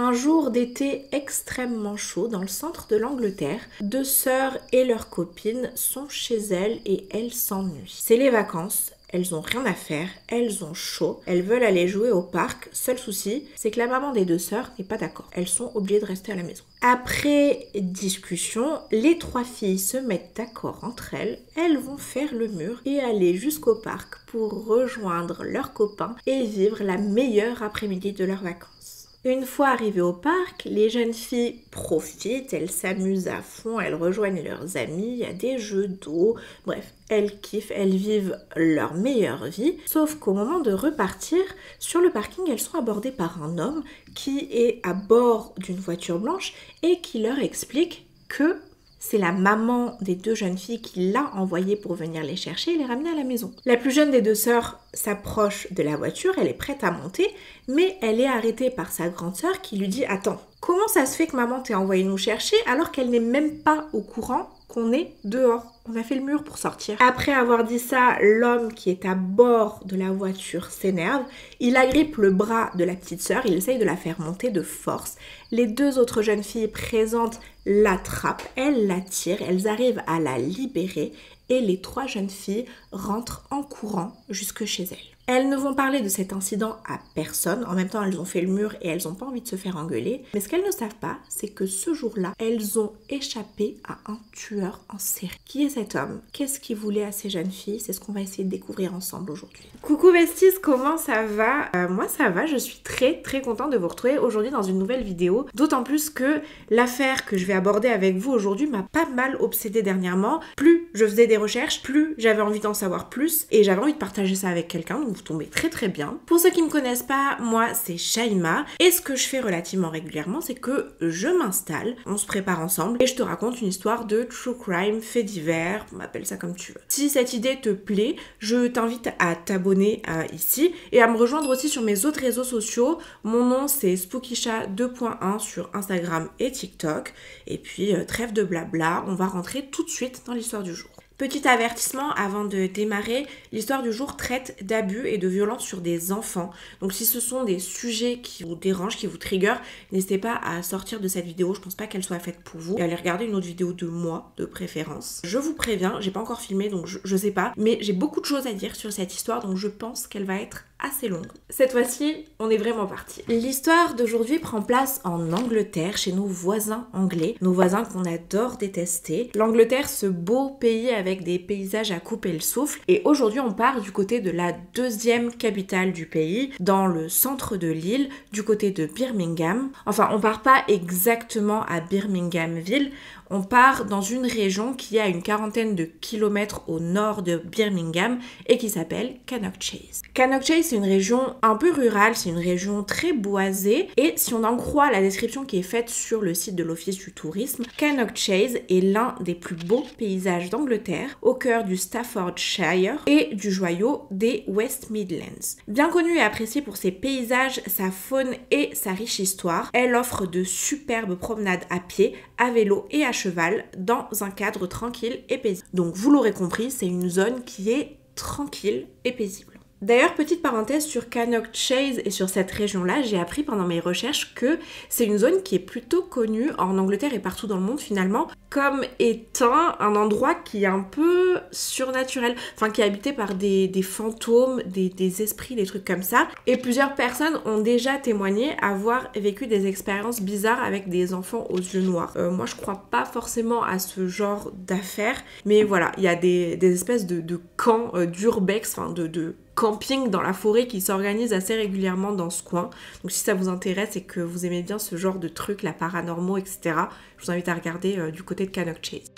Un jour d'été extrêmement chaud dans le centre de l'Angleterre, deux sœurs et leurs copines sont chez elles et elles s'ennuient. C'est les vacances. Elles ont rien à faire, elles ont chaud, elles veulent aller jouer au parc. Seul souci, c'est que la maman des deux sœurs n'est pas d'accord. Elles sont obligées de rester à la maison. Après discussion, les trois filles se mettent d'accord entre elles. Elles vont faire le mur et aller jusqu'au parc pour rejoindre leurs copains et vivre la meilleure après-midi de leurs vacances. Une fois arrivées au parc, les jeunes filles profitent, elles s'amusent à fond, elles rejoignent leurs amis, il y a des jeux d'eau, bref, elles kiffent, elles vivent leur meilleure vie. Sauf qu'au moment de repartir, sur le parking, elles sont abordées par un homme qui est à bord d'une voiture blanche et qui leur explique que c'est la maman des deux jeunes filles qui l'a envoyée pour venir les chercher et les ramener à la maison. La plus jeune des deux sœurs s'approche de la voiture, elle est prête à monter, mais elle est arrêtée par sa grande sœur qui lui dit « Attends, comment ça se fait que maman t'ait envoyé nous chercher alors qu'elle n'est même pas au courant qu'on est dehors ? On a fait le mur pour sortir. » Après avoir dit ça, l'homme qui est à bord de la voiture s'énerve, il agrippe le bras de la petite sœur, il essaye de la faire monter de force. Les deux autres jeunes filles présentes l'attrapent, elles la tirent, elles arrivent à la libérer et les trois jeunes filles rentrent en courant jusque chez elles. Elles ne vont parler de cet incident à personne. En même temps, elles ont fait le mur et elles n'ont pas envie de se faire engueuler. Mais ce qu'elles ne savent pas, c'est que ce jour-là, elles ont échappé à un tueur en série. Qui est cet homme? Qu'est-ce qu'il voulait à ces jeunes filles? C'est ce qu'on va essayer de découvrir ensemble aujourd'hui. Coucou besties, comment ça va? Moi ça va, je suis très contente de vous retrouver aujourd'hui dans une nouvelle vidéo. D'autant plus que l'affaire que je vais aborder avec vous aujourd'hui m'a pas mal obsédée dernièrement. Plus je faisais des recherches, plus j'avais envie d'en savoir plus et j'avais envie de partager ça avec quelqu'un. Donc vous tombez très bien. Pour ceux qui me connaissent pas, moi c'est Shaima et ce que je fais relativement régulièrement, c'est que je m'installe, on se prépare ensemble et je te raconte une histoire de true crime, fait divers, on m'appelle ça comme tu veux. Si cette idée te plaît, je t'invite à t'abonner ici et à me rejoindre aussi sur mes autres réseaux sociaux. Mon nom c'est Spookysha 2.1 sur Instagram et TikTok. Et puis trêve de blabla, on va rentrer tout de suite dans l'histoire du jour. Petit avertissement avant de démarrer, l'histoire du jour traite d'abus et de violences sur des enfants. Donc si ce sont des sujets qui vous dérangent, qui vous triggerent, n'hésitez pas à sortir de cette vidéo, je pense pas qu'elle soit faite pour vous. Et allez regarder une autre vidéo de moi, de préférence. Je vous préviens, j'ai pas encore filmé donc je sais pas, mais j'ai beaucoup de choses à dire sur cette histoire donc je pense qu'elle va être assez longue. Cette fois-ci, on est vraiment parti. L'histoire d'aujourd'hui prend place en Angleterre, chez nos voisins anglais, nos voisins qu'on adore détester. L'Angleterre, ce beau pays avec des paysages à couper le souffle. Et aujourd'hui, on part du côté de la deuxième capitale du pays, dans le centre de l'île, du côté de Birmingham. Enfin, on part pas exactement à Birmingham-ville, on part dans une région qui est à une quarantaine de kilomètres au nord de Birmingham et qui s'appelle Cannock Chase. Cannock Chase, c'est une région un peu rurale, c'est une région très boisée et si on en croit la description qui est faite sur le site de l'Office du tourisme, Cannock Chase est l'un des plus beaux paysages d'Angleterre, au cœur du Staffordshire et du joyau des West Midlands. Bien connue et appréciée pour ses paysages, sa faune et sa riche histoire, elle offre de superbes promenades à pied, à vélo et à cheval dans un cadre tranquille et paisible. Donc vous l'aurez compris, c'est une zone qui est tranquille et paisible. D'ailleurs, petite parenthèse sur Cannock Chase et sur cette région-là, j'ai appris pendant mes recherches que c'est une zone qui est plutôt connue en Angleterre et partout dans le monde finalement comme étant un endroit qui est un peu surnaturel, enfin qui est habité par des fantômes, des esprits, des trucs comme ça. Et plusieurs personnes ont déjà témoigné avoir vécu des expériences bizarres avec des enfants aux yeux noirs. Moi, je crois pas forcément à ce genre d'affaires, mais voilà, il y a des espèces de camps d'urbex, enfin de camping dans la forêt qui s'organise assez régulièrement dans ce coin. Donc si ça vous intéresse et que vous aimez bien ce genre de trucs, la paranormaux, etc., je vous invite à regarder du côté de Cannock Chase.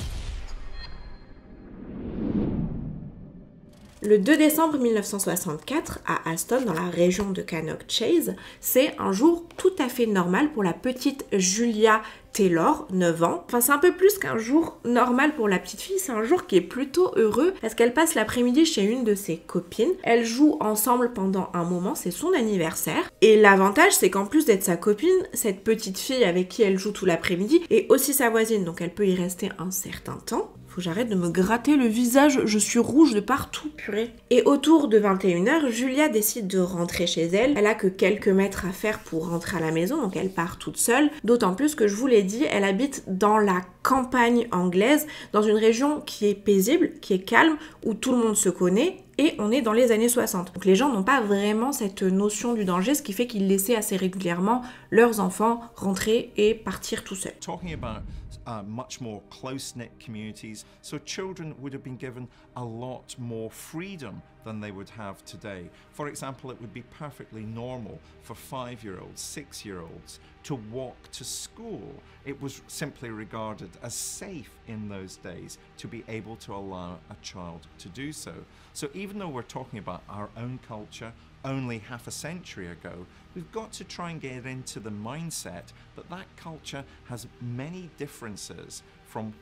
Le 2 décembre 1964, à Aston, dans la région de Cannock Chase, c'est un jour tout à fait normal pour la petite Julia Taylor, 9 ans. Enfin, c'est un peu plus qu'un jour normal pour la petite fille, c'est un jour qui est plutôt heureux parce qu'elle passe l'après-midi chez une de ses copines. Elles jouent ensemble pendant un moment, c'est son anniversaire. Et l'avantage, c'est qu'en plus d'être sa copine, cette petite fille avec qui elle joue tout l'après-midi est aussi sa voisine, donc elle peut y rester un certain temps. Faut que j'arrête de me gratter le visage, je suis rouge de partout, purée. Et autour de 21h, Julia décide de rentrer chez elle. Elle a que quelques mètres à faire pour rentrer à la maison, donc elle part toute seule. D'autant plus que je vous l'ai dit, elle habite dans la campagne anglaise, dans une région qui est paisible, qui est calme, où tout le monde se connaît. Et on est dans les années 60. Donc les gens n'ont pas vraiment cette notion du danger, ce qui fait qu'ils laissaient assez régulièrement leurs enfants rentrer et partir tout seuls. Much more close-knit communities, so children would have been given a lot more freedom than they would have today. For example, it would be perfectly normal for 5-year-olds, 6-year-olds to walk to school. It was simply regarded as safe in those days to be able to allow a child to do so. So even though we're talking about our own culture only half a century ago, we've got to try and get into the mindset that that culture has many differences from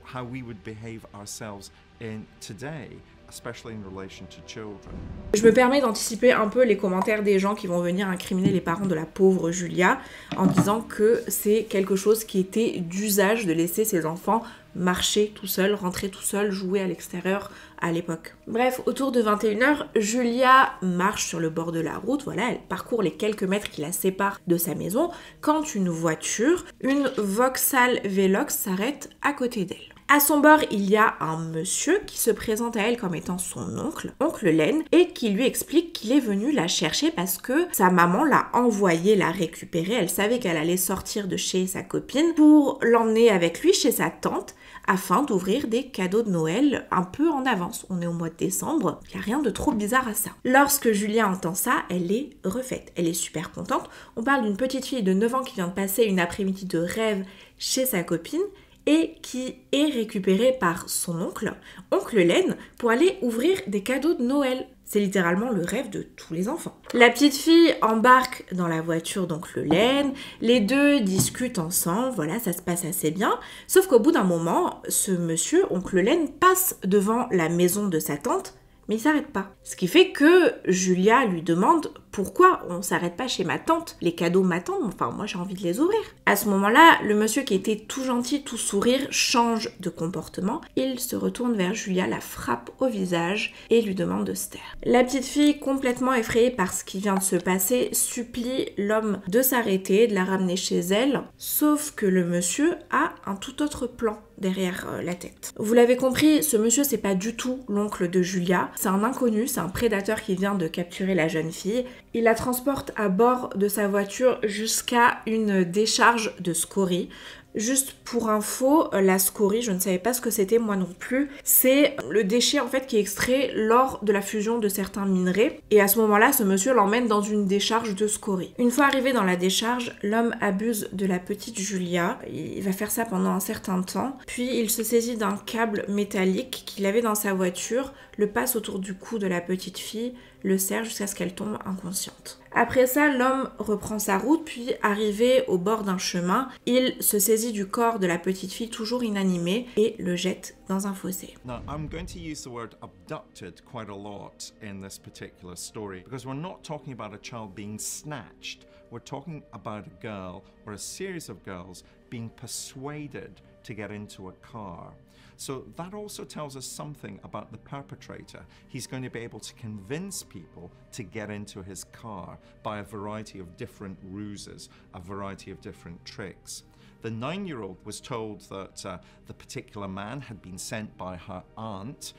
how we would behave ourselves in today, especially in relation to children. Je me permets d'anticiper un peu les commentaires des gens qui vont venir incriminer les parents de la pauvre Julia en disant que c'est quelque chose qui était d'usage de laisser ses enfants marcher tout seuls, rentrer tout seuls, jouer à l'extérieur à l'époque. Bref, autour de 21h, Julia marche sur le bord de la route, voilà, elle parcourt les quelques mètres qui la séparent de sa maison, quand une voiture, une Vauxhall Velox, s'arrête à côté d'elle. À son bord, il y a un monsieur qui se présente à elle comme étant son oncle, oncle Len, et qui lui explique qu'il est venu la chercher parce que sa maman l'a envoyé la récupérer. Elle savait qu'elle allait sortir de chez sa copine pour l'emmener avec lui chez sa tante afin d'ouvrir des cadeaux de Noël un peu en avance. On est au mois de décembre, il n'y a rien de trop bizarre à ça. Lorsque Julia entend ça, elle est refaite. Elle est super contente. On parle d'une petite fille de 9 ans qui vient de passer une après-midi de rêve chez sa copine et qui est récupérée par son oncle, oncle Len, pour aller ouvrir des cadeaux de Noël. C'est littéralement le rêve de tous les enfants. La petite fille embarque dans la voiture d'oncle Len, les deux discutent ensemble, voilà, ça se passe assez bien. Sauf qu'au bout d'un moment, ce monsieur, oncle Len, passe devant la maison de sa tante, mais il s'arrête pas. Ce qui fait que Julia lui demande pourquoi on s'arrête pas chez ma tante. Les cadeaux m'attendent, enfin moi j'ai envie de les ouvrir. À ce moment-là, le monsieur qui était tout gentil, tout sourire, change de comportement. Il se retourne vers Julia, la frappe au visage et lui demande de se taire. La petite fille, complètement effrayée par ce qui vient de se passer, supplie l'homme de s'arrêter, de la ramener chez elle. Sauf que le monsieur a un tout autre plan derrière la tête. Vous l'avez compris, ce monsieur c'est pas du tout l'oncle de Julia, c'est un inconnu, c'est un prédateur qui vient de capturer la jeune fille. Il la transporte à bord de sa voiture jusqu'à une décharge de scories. Juste pour info, la scorie, je ne savais pas ce que c'était moi non plus, c'est le déchet en fait qui est extrait lors de la fusion de certains minerais et à ce moment-là, ce monsieur l'emmène dans une décharge de scorie. Une fois arrivé dans la décharge, l'homme abuse de la petite Julia, il va faire ça pendant un certain temps, puis il se saisit d'un câble métallique qu'il avait dans sa voiture, le passe autour du cou de la petite fille, le serre jusqu'à ce qu'elle tombe inconsciente. Après ça, l'homme reprend sa route, puis arrivé au bord d'un chemin, il se saisit du corps de la petite fille toujours inanimée et le jette dans un fossé. Now, I'm going to use the word abducted quite a lot in this particular story because we're not talking about a child being snatched. We're talking about a girl or a series of girls being persuaded to get into a car. So that also tells us something about the perpetrator. He's going to be able to convince people to get into his car by a variety of different ruses, a variety of different tricks. The 9-year-old was told that the particular man had been sent by her aunt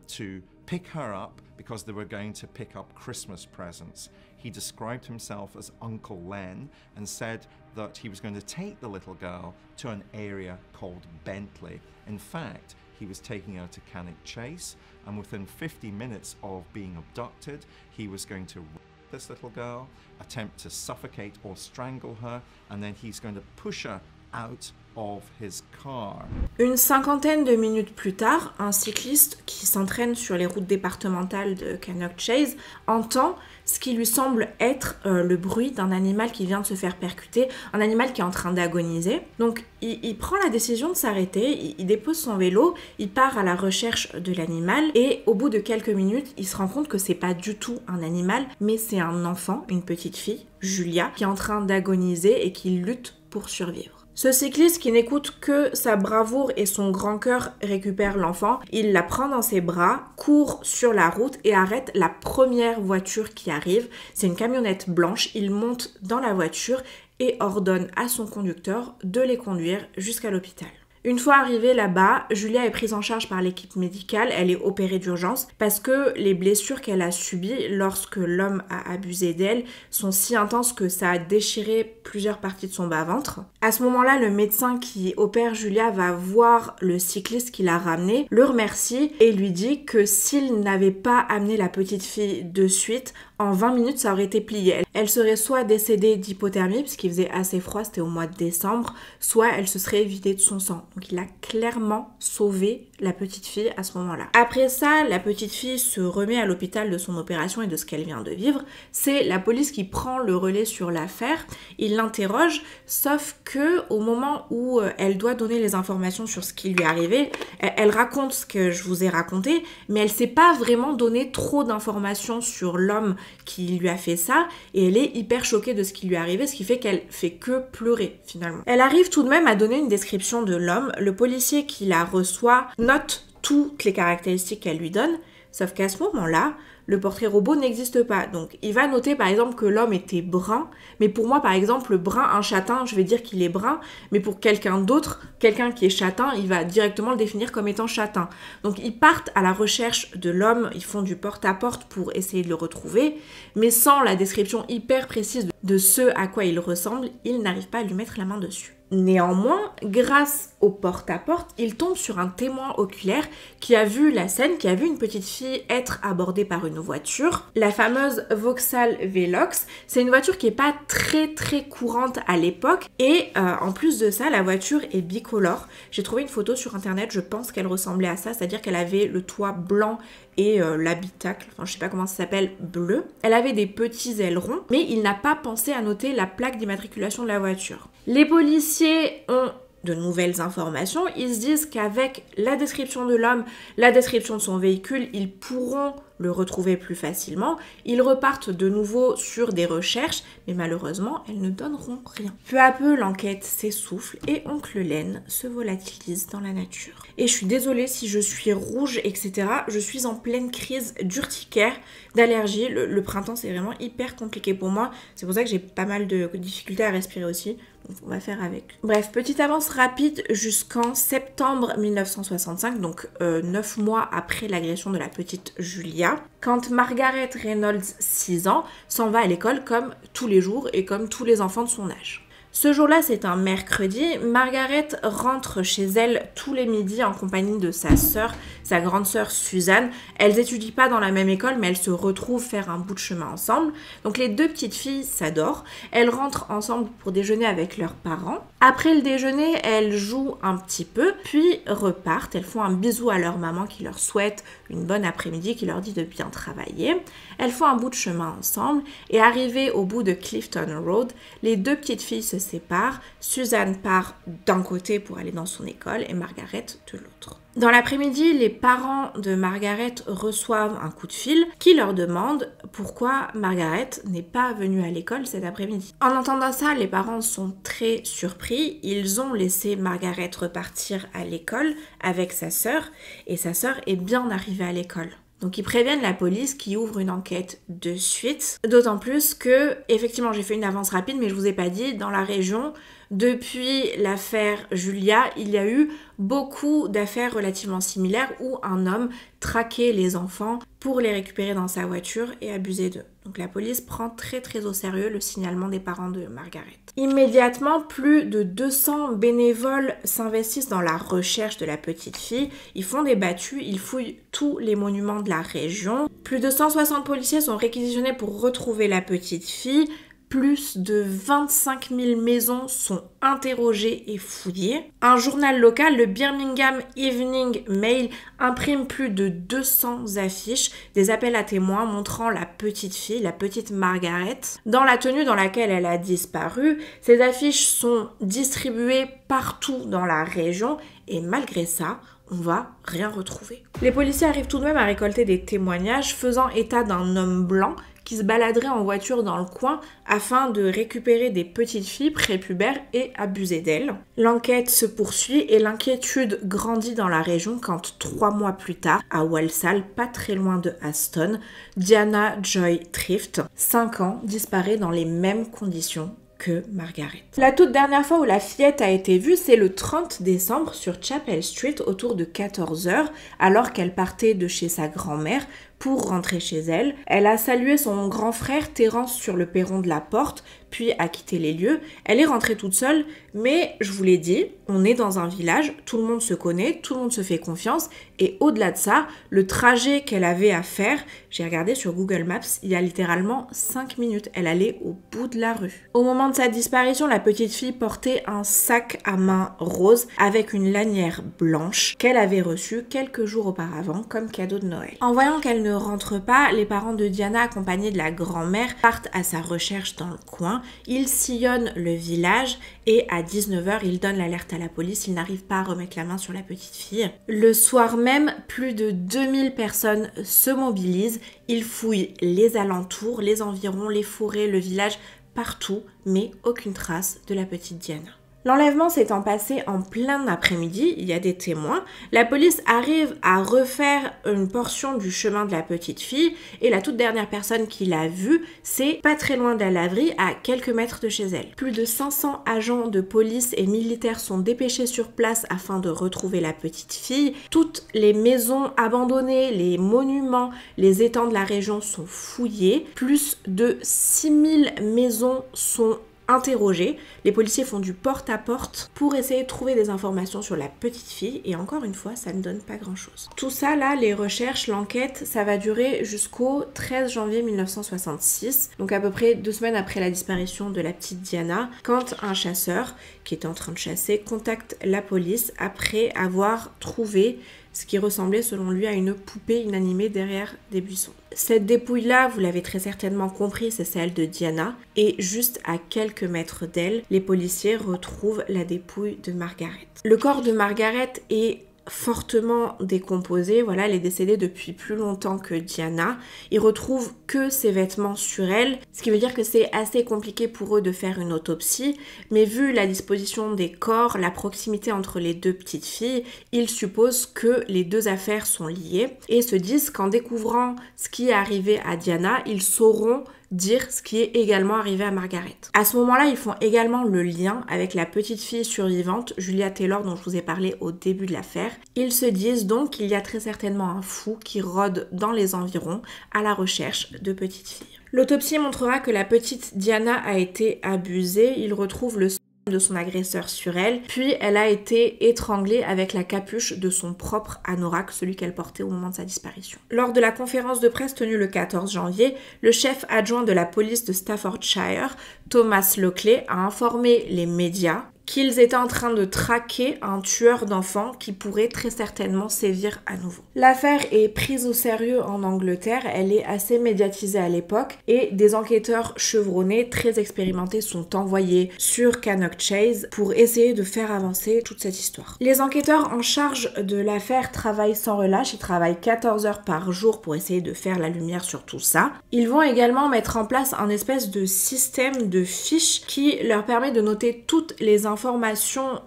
to pick her up because they were going to pick up Christmas presents. He described himself as Uncle Len and said that he was going to take the little girl to an area called Bentley. In fact, he was taking her to Cannock Chase, and within 50 minutes of being abducted, he was going to rape this little girl, attempt to suffocate or strangle her, and then he's going to push her out of his car. Une cinquantaine de minutes plus tard, un cycliste qui s'entraîne sur les routes départementales de Cannock Chase entend ce qui lui semble être le bruit d'un animal qui vient de se faire percuter, un animal qui est en train d'agoniser. Donc il prend la décision de s'arrêter, il dépose son vélo, il part à la recherche de l'animal et au bout de quelques minutes, il se rend compte que c'est pas du tout un animal, mais c'est un enfant, une petite fille, Julia, qui est en train d'agoniser et qui lutte pour survivre. Ce cycliste qui n'écoute que sa bravoure et son grand cœur, récupère l'enfant. Il la prend dans ses bras, court sur la route et arrête la première voiture qui arrive. C'est une camionnette blanche. Il monte dans la voiture et ordonne à son conducteur de les conduire jusqu'à l'hôpital. Une fois arrivée là-bas, Julia est prise en charge par l'équipe médicale, elle est opérée d'urgence parce que les blessures qu'elle a subies lorsque l'homme a abusé d'elle sont si intenses que ça a déchiré plusieurs parties de son bas-ventre. À ce moment-là, le médecin qui opère Julia va voir le cycliste qui l'a ramenée, le remercie et lui dit que s'il n'avait pas amené la petite fille de suite, en 20 minutes, ça aurait été plié. Elle serait soit décédée d'hypothermie, puisqu'il faisait assez froid, c'était au mois de décembre, soit elle se serait vidée de son sang. Donc il a clairement sauvé la petite fille à ce moment-là. Après ça, la petite fille se remet à l'hôpital de son opération et de ce qu'elle vient de vivre. C'est la police qui prend le relais sur l'affaire. Il l'interroge, sauf que au moment où elle doit donner les informations sur ce qui lui est arrivé, elle raconte ce que je vous ai raconté, mais elle sait pas vraiment donner trop d'informations sur l'homme qui lui a fait ça, et elle est hyper choquée de ce qui lui est arrivé, ce qui fait qu'elle fait que pleurer finalement. Elle arrive tout de même à donner une description de l'homme. Le policier qui la reçoit note toutes les caractéristiques qu'elle lui donne, sauf qu'à ce moment-là, le portrait robot n'existe pas. Donc il va noter par exemple que l'homme était brun, mais pour moi par exemple le brun, un châtain, je vais dire qu'il est brun, mais pour quelqu'un d'autre, quelqu'un qui est châtain, il va directement le définir comme étant châtain. Donc ils partent à la recherche de l'homme, ils font du porte-à-porte pour essayer de le retrouver, mais sans la description hyper précise de ce à quoi il ressemble, ils n'arrivent pas à lui mettre la main dessus. Néanmoins, grâce au porte-à-porte, il tombe sur un témoin oculaire qui a vu la scène, qui a vu une petite fille être abordée par une voiture. La fameuse Vauxhall Velox, c'est une voiture qui n'est pas très courante à l'époque. Et en plus de ça, la voiture est bicolore. J'ai trouvé une photo sur internet, je pense qu'elle ressemblait à ça, c'est-à-dire qu'elle avait le toit blanc et l'habitacle, enfin je sais pas comment ça s'appelle, bleu. Elle avait des petits ailerons, mais il n'a pas pensé à noter la plaque d'immatriculation de la voiture. Les policiers ont de nouvelles informations, ils se disent qu'avec la description de l'homme, la description de son véhicule, ils pourront le retrouver plus facilement. Ils repartent de nouveau sur des recherches, mais malheureusement, elles ne donneront rien. Peu à peu, l'enquête s'essouffle et Oncle Len se volatilise dans la nature. Et je suis désolée si je suis rouge, etc. Je suis en pleine crise d'urticaire, d'allergie. Le printemps, c'est vraiment hyper compliqué pour moi. C'est pour ça que j'ai pas mal de difficultés à respirer aussi. Donc on va faire avec. Bref, petite avance rapide jusqu'en septembre 1965, donc 9 mois après l'agression de la petite Julia, quand Margaret Reynolds, 6 ans, s'en va à l'école comme tous les jours et comme tous les enfants de son âge. Ce jour-là, c'est un mercredi. Margaret rentre chez elle tous les midis en compagnie de sa sœur, sa grande sœur Suzanne. Elles n'étudient pas dans la même école, mais elles se retrouvent faire un bout de chemin ensemble. Donc les deux petites filles s'adorent. Elles rentrent ensemble pour déjeuner avec leurs parents. Après le déjeuner, elles jouent un petit peu, puis repartent. Elles font un bisou à leur maman qui leur souhaite une bonne après-midi, qui leur dit de bien travailler. Elles font un bout de chemin ensemble et arrivées au bout de Clifton Road, les deux petites filles se séparent. Suzanne part d'un côté pour aller dans son école et Margaret de l'autre. Dans l'après-midi, les parents de Margaret reçoivent un coup de fil qui leur demande pourquoi Margaret n'est pas venue à l'école cet après-midi. En entendant ça, les parents sont très surpris. Ils ont laissé Margaret repartir à l'école avec sa sœur et sa sœur est bien arrivée à l'école. Donc ils préviennent la police qui ouvre une enquête de suite. D'autant plus que, effectivement, j'ai fait une avance rapide, mais je vous ai pas dit, dans la région, depuis l'affaire Julia, il y a eu beaucoup d'affaires relativement similaires où un homme traquait les enfants pour les récupérer dans sa voiture et abuser d'eux. Donc la police prend très au sérieux le signalement des parents de Margaret. Immédiatement, plus de 200 bénévoles s'investissent dans la recherche de la petite fille. Ils font des battues, ils fouillent tous les monuments de la région. Plus de 160 policiers sont réquisitionnés pour retrouver la petite fille. Plus de 25 000 maisons sont interrogées et fouillées. Un journal local, le Birmingham Evening Mail, imprime plus de 200 affiches, des appels à témoins montrant la petite fille, la petite Margaret, dans la tenue dans laquelle elle a disparu. Ces affiches sont distribuées partout dans la région et malgré ça, on va rien retrouver. Les policiers arrivent tout de même à récolter des témoignages faisant état d'un homme blanc qui se baladeraient en voiture dans le coin afin de récupérer des petites filles prépubères et abuser d'elles. L'enquête se poursuit et l'inquiétude grandit dans la région quand 3 mois plus tard, à Walsall, pas très loin de Aston, Diana Joy Trift, 5 ans, disparaît dans les mêmes conditions que Margaret. La toute dernière fois où la fillette a été vue, c'est le 30 décembre sur Chapel Street autour de 14h, alors qu'elle partait de chez sa grand-mère pour rentrer chez elle. Elle a salué son grand frère Terence sur le perron de la porte, puis a quitté les lieux. Elle est rentrée toute seule, mais je vous l'ai dit, on est dans un village, tout le monde se connaît, tout le monde se fait confiance, et au-delà de ça, le trajet qu'elle avait à faire, j'ai regardé sur Google Maps, il y a littéralement 5 minutes. Elle allait au bout de la rue. Au moment de sa disparition, la petite fille portait un sac à main rose avec une lanière blanche qu'elle avait reçue quelques jours auparavant comme cadeau de Noël. En voyant qu'elle ne rentre pas, les parents de Diana, accompagnés de la grand-mère, partent à sa recherche dans le coin. Ils sillonnent le village et à 19h, ils donnent l'alerte à la police. Ils n'arrivent pas à remettre la main sur la petite fille. Le soir même, plus de 2000 personnes se mobilisent. Ils fouillent les alentours, les environs, les forêts, le village, partout, mais aucune trace de la petite Diana. L'enlèvement s'étant passé en plein après-midi, il y a des témoins, la police arrive à refaire une portion du chemin de la petite fille et la toute dernière personne qui l'a vue, c'est pas très loin de la laverie, à quelques mètres de chez elle. Plus de 500 agents de police et militaires sont dépêchés sur place afin de retrouver la petite fille. Toutes les maisons abandonnées, les monuments, les étangs de la région sont fouillés. Plus de 6000 maisons sont interrogés. Les policiers font du porte-à-porte pour essayer de trouver des informations sur la petite fille et encore une fois, ça ne donne pas grand-chose. Tout ça, là, les recherches, l'enquête, ça va durer jusqu'au 13 janvier 1966, donc à peu près 2 semaines après la disparition de la petite Diana, quand un chasseur qui était en train de chasser contacte la police après avoir trouvé ce qui ressemblait selon lui à une poupée inanimée derrière des buissons. Cette dépouille-là, vous l'avez très certainement compris, c'est celle de Diana, et juste à quelques mètres d'elle, les policiers retrouvent la dépouille de Margaret. Le corps de Margaret est fortement décomposée, voilà, elle est décédée depuis plus longtemps que Diana. Ils retrouvent que ses vêtements sur elle, ce qui veut dire que c'est assez compliqué pour eux de faire une autopsie, mais vu la disposition des corps, la proximité entre les deux petites filles, ils supposent que les deux affaires sont liées et se disent qu'en découvrant ce qui est arrivé à Diana, ils sauront dire ce qui est également arrivé à Margaret. À ce moment-là, ils font également le lien avec la petite fille survivante, Julia Taylor, dont je vous ai parlé au début de l'affaire. Ils se disent donc qu'il y a très certainement un fou qui rôde dans les environs à la recherche de petites filles. L'autopsie montrera que la petite Diana a été abusée. Ils retrouvent le de son agresseur sur elle, puis elle a été étranglée avec la capuche de son propre anorak, celui qu'elle portait au moment de sa disparition. Lors de la conférence de presse tenue le 14 janvier, le chef adjoint de la police de Staffordshire, Thomas Lockley, a informé les médias qu'ils étaient en train de traquer un tueur d'enfants qui pourrait très certainement sévir à nouveau. L'affaire est prise au sérieux en Angleterre, elle est assez médiatisée à l'époque et des enquêteurs chevronnés très expérimentés sont envoyés sur Cannock Chase pour essayer de faire avancer toute cette histoire. Les enquêteurs en charge de l'affaire travaillent sans relâche, ils travaillent 14 heures par jour pour essayer de faire la lumière sur tout ça. Ils vont également mettre en place un espèce de système de fiches qui leur permet de noter toutes les informations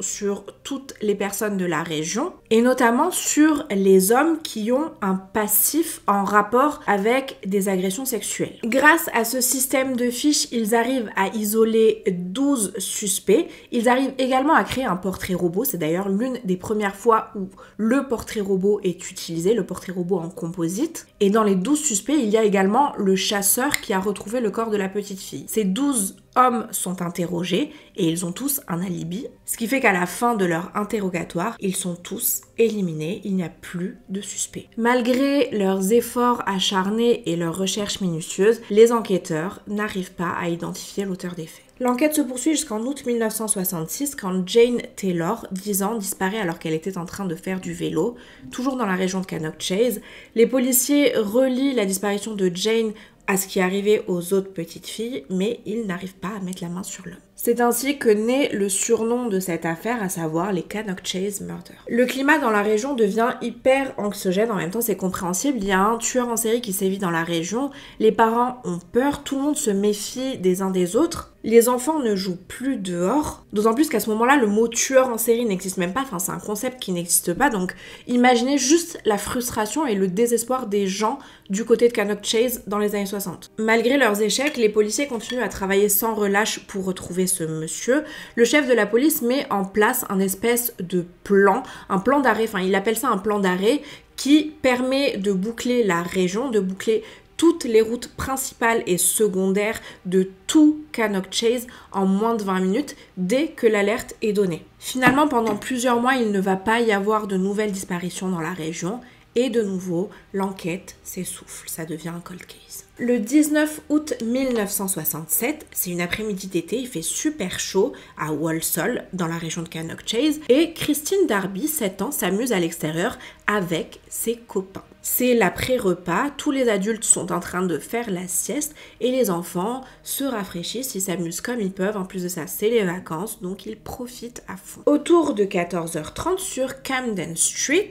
sur toutes les personnes de la région et notamment sur les hommes qui ont un passif en rapport avec des agressions sexuelles. Grâce à ce système de fiches, ils arrivent à isoler 12 suspects. Ils arrivent également à créer un portrait robot. C'est d'ailleurs l'une des premières fois où le portrait robot est utilisé, le portrait robot en composite. Et dans les 12 suspects, il y a également le chasseur qui a retrouvé le corps de la petite fille. Ces 12 hommes sont interrogés et ils ont tous un alibi, ce qui fait qu'à la fin de leur interrogatoire, ils sont tous éliminés, il n'y a plus de suspects. Malgré leurs efforts acharnés et leurs recherches minutieuses, les enquêteurs n'arrivent pas à identifier l'auteur des faits. L'enquête se poursuit jusqu'en août 1966 quand Jane Taylor, 10 ans, disparaît alors qu'elle était en train de faire du vélo, toujours dans la région de Cannock Chase. Les policiers relient la disparition de Jane à ce qui est arrivé aux autres petites filles, mais ils n'arrivent pas à mettre la main sur l'homme. C'est ainsi que naît le surnom de cette affaire, à savoir les Cannock Chase Murder. Le climat dans la région devient hyper anxiogène, en même temps c'est compréhensible, il y a un tueur en série qui sévit dans la région, les parents ont peur, tout le monde se méfie des uns des autres. Les enfants ne jouent plus dehors, d'autant plus qu'à ce moment-là, le mot tueur en série n'existe même pas, enfin c'est un concept qui n'existe pas, donc imaginez juste la frustration et le désespoir des gens du côté de Cannock Chase dans les années 60. Malgré leurs échecs, les policiers continuent à travailler sans relâche pour retrouver ce monsieur. Le chef de la police met en place un espèce de plan, un plan d'arrêt, enfin il appelle ça un plan d'arrêt, qui permet de boucler la région, de boucler toutes les routes principales et secondaires de tout Cannock Chase en moins de 20 minutes dès que l'alerte est donnée. Finalement, pendant plusieurs mois, il ne va pas y avoir de nouvelles disparitions dans la région et de nouveau, l'enquête s'essouffle, ça devient un cold case. Le 19 août 1967, c'est une après-midi d'été, il fait super chaud à Walsall, dans la région de Cannock Chase, et Christine Darby, 7 ans, s'amuse à l'extérieur avec ses copains. C'est l'après-repas, tous les adultes sont en train de faire la sieste et les enfants se rafraîchissent, ils s'amusent comme ils peuvent, en plus de ça c'est les vacances, donc ils profitent à fond. Autour de 14h30 sur Camden Street,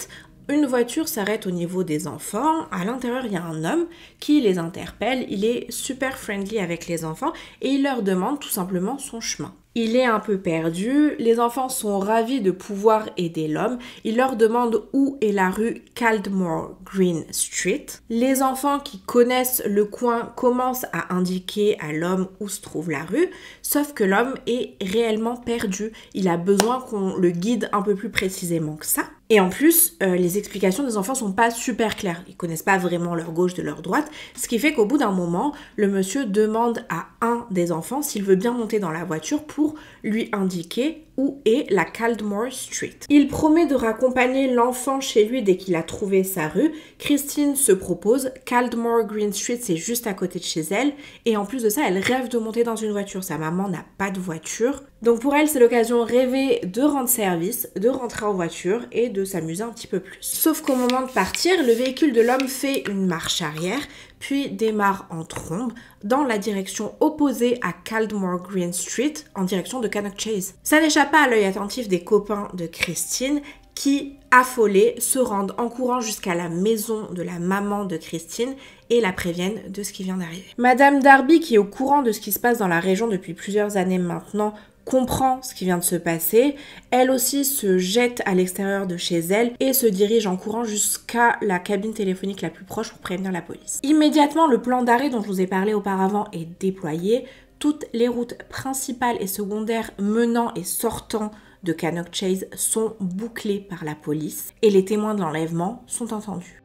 une voiture s'arrête au niveau des enfants. À l'intérieur, il y a un homme qui les interpelle. Il est super friendly avec les enfants et il leur demande tout simplement son chemin. Il est un peu perdu. Les enfants sont ravis de pouvoir aider l'homme. Il leur demande où est la rue Caldmore Green Street. Les enfants qui connaissent le coin commencent à indiquer à l'homme où se trouve la rue, sauf que l'homme est réellement perdu. Il a besoin qu'on le guide un peu plus précisément que ça. Et en plus, les explications des enfants sont pas super claires. Ils connaissent pas vraiment leur gauche de leur droite, ce qui fait qu'au bout d'un moment, le monsieur demande à un des enfants s'il veut bien monter dans la voiture pour lui indiquer où est la Caldmore Street. Il promet de raccompagner l'enfant chez lui dès qu'il a trouvé sa rue. Christine se propose, Caldmore Green Street c'est juste à côté de chez elle, et en plus de ça, elle rêve de monter dans une voiture. Sa maman n'a pas de voiture. Donc pour elle, c'est l'occasion rêvée de rendre service, de rentrer en voiture et de s'amuser un petit peu plus. Sauf qu'au moment de partir, le véhicule de l'homme fait une marche arrière, puis démarre en trombe dans la direction opposée à Caldmore Green Street, en direction de Cannock Chase. Ça n'échappe pas à l'œil attentif des copains de Christine qui, affolés, se rendent en courant jusqu'à la maison de la maman de Christine et la préviennent de ce qui vient d'arriver. Madame Darby, qui est au courant de ce qui se passe dans la région depuis plusieurs années maintenant, comprend ce qui vient de se passer. Elle aussi se jette à l'extérieur de chez elle et se dirige en courant jusqu'à la cabine téléphonique la plus proche pour prévenir la police. Immédiatement, le plan d'arrêt dont je vous ai parlé auparavant est déployé. Toutes les routes principales et secondaires menant et sortant de Cannock Chase sont bouclées par la police et les témoins de l'enlèvement sont entendus.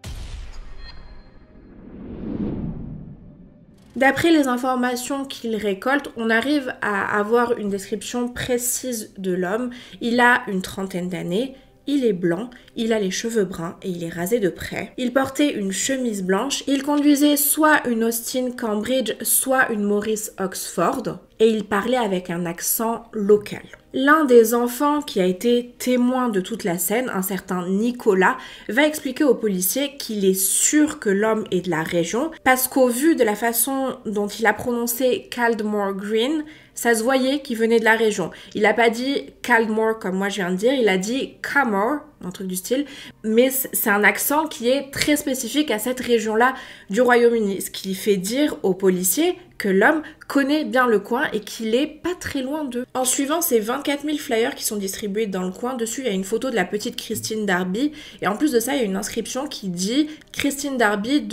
D'après les informations qu'il récolte, on arrive à avoir une description précise de l'homme. Il a une trentaine d'années, il est blanc, il a les cheveux bruns et il est rasé de près. Il portait une chemise blanche, il conduisait soit une Austin Cambridge, soit une Morris Oxford et il parlait avec un accent local. L'un des enfants qui a été témoin de toute la scène, un certain Nicolas, va expliquer aux policiers qu'il est sûr que l'homme est de la région parce qu'au vu de la façon dont il a prononcé Caldmore Green, ça se voyait qu'il venait de la région. Il n'a pas dit Caldmore comme moi je viens de dire, il a dit Camor, un truc du style, mais c'est un accent qui est très spécifique à cette région-là du Royaume-Uni, ce qui fait dire aux policiers que l'homme connaît bien le coin et qu'il est pas très loin d'eux. En suivant ces 24 000 flyers qui sont distribués dans le coin, dessus il y a une photo de la petite Christine Darby et en plus de ça il y a une inscription qui dit Christine Darby, :